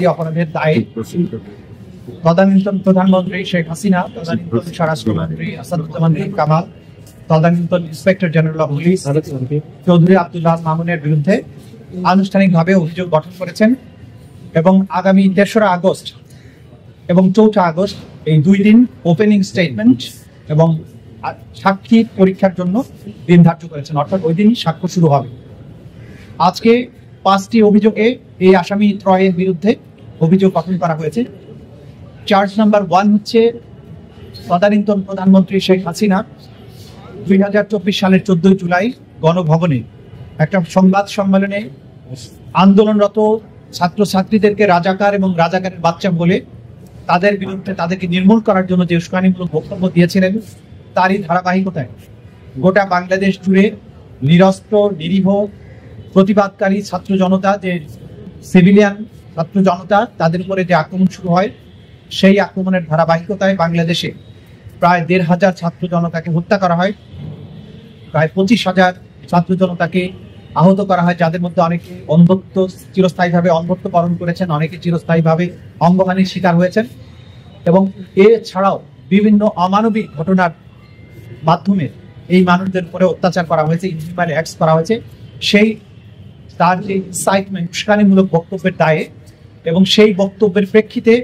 অপরাধের দায়ে তদানীন্তন প্রধানমন্ত্রী শেখ হাসিনা, তদানীন্তন স্বরাষ্ট্রমন্ত্রী আসাদুজ্জামান খান কামাল, তদানীন্তন inspector general of police Chowdhury Abdullah মামুনের বিরুদ্ধে আনুষ্ঠানিকভাবে অভিযোগ গঠন করেছেন এবং আগামী 3রা আগস্ট এবং 4ঠা আগস্ট এই 2 দিন ওপেনিং স্টেটমেন্ট এবং সাক্ষী পরীক্ষার জন্য দিন ধার্য করেছেন, অর্থাৎ ওই দিনই সাক্ষ্য শুরু হবে। আজকে 5টি অভিযোগে এই আসামি ত্রয়ের বিরুদ্ধে অভিযোগ গঠন করা হয়েছে। চার্জ নাম্বার 1 হচ্ছে তদানীন্তন প্রধানমন্ত্রী শেখ হাসিনা 2024 সালের 14 জুলাই গণভবনে একটা সংবাদ সম্মেলনে আন্দোলনরত ছাত্রছাত্রীদেরকে রাজাকার এবং রাজাকারের বাচ্চা বলে তাদের বিরুদ্ধে তাদেরকে নির্মূল করার জন্য যে উস্কানিমূলক বক্তব্য দিয়েছিলেন, তারই ধারাবাহিকতায় গোটা বাংলাদেশ জুড়ে নিরস্ত্র নিরীহ প্রতিবাদকারী ছাত্র জনতা, যে সিভিলিয়ান ছাত্র জনতা, তাদের উপরে যে আক্রমণ শুরু হয়, সেই আক্রমণের ধারাবাহিকতায় বাংলাদেশে প্রায় 1,500 ছাত্র জনতাকে হত্যা করা হয়, প্রায় 25,000 ছাত্র জনতাকে আহত করা হয়, যাদের মধ্যে অনেকে অন্ধত্ব চিরস্থায়ীভাবে অন্ধত্ব বরণ করেছেন, অনেকে চিরস্থায়ীভাবে অঙ্গহানির শিকার হয়েছেন। এবং এছাড়াও বিভিন্ন অমানবিক ঘটনার মাধ্যমে এই মানুষদের উপরে অত্যাচার করা হয়েছে, ইনহিউম্যান অ্যাক্টস করা হয়েছে। সেই তার যে ইনসাইটমেন্ট উস্কানিমূলক বক্তব্যের দায়ে এবং সেই বক্তব্যের প্রেক্ষিতে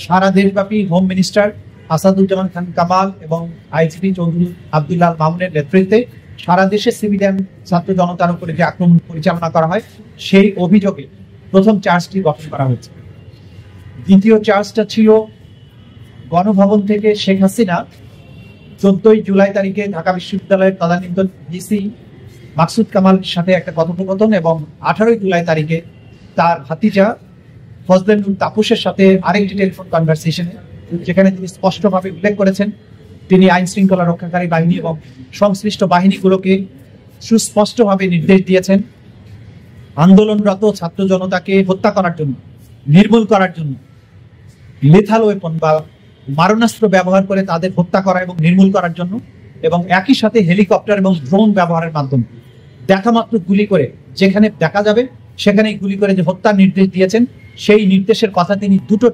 সারা দেশব্যাপী হোম মিনিস্টার আসাদুজ্জামান খান কামাল এবং আইজিপি চৌধুরী আব্দুল্লাহ মামুনের নেতৃত্বে সারা দেশে সিভিলিয়ান ছাত্র জনতার উপরে যে আক্রমণ পরিচালনা করা হয়, সেই অভিযোগে প্রথম চার্জটি গঠন করা হয়েছে। দ্বিতীয় চার্জটা ছিল গণভবন থেকে শেখ হাসিনা 14 জুলাই তারিখে ঢাকা বিশ্ববিদ্যালয়ের তদানীন্তন ভিসি মাকসুদ কামালের সাথে একটা কথোপকথন এবং 18 জুলাই তারিখে তার ভাতিজা ফজলেনুর তাপসের সাথে আরেকটি টেলিফোন কনভারসেশনে, যেখানে তিনি স্পষ্টভাবে উল্লেখ করেছেন তিনি আইন শৃঙ্খলা রক্ষাকারী বাহিনী এবং সংশ্লিষ্ট বাহিনীগুলোকে সুস্পষ্টভাবে নির্দেশ দিয়েছেন আন্দোলনরত ছাত্র জনতাকে হত্যা করার জন্য, নির্মূল করার জন্য লেথাল ওয়েপন বা মারণাস্ত্র ব্যবহার করে তাদের হত্যা করা এবং নির্মূল করার জন্য, এবং একই সাথে হেলিকপ্টার এবং ড্রোন ব্যবহারের মাধ্যমে দেখা মাত্র গুলি করে, যেখানে দেখা যাবে সেখানেই গুলি করে যে হত্যার নির্দেশ দিয়েছেন, সেই নির্দেশের কথা তিনি 2টো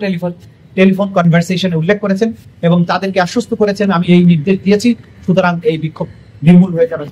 টেলিফোন কনভারসেশনে উল্লেখ করেছেন এবং তাদেরকে আশ্বস্ত করেছেন আমি এই নির্দেশ দিয়েছি, সুতরাং এই বিক্ষোভ নির্মূল হয়ে যাবে।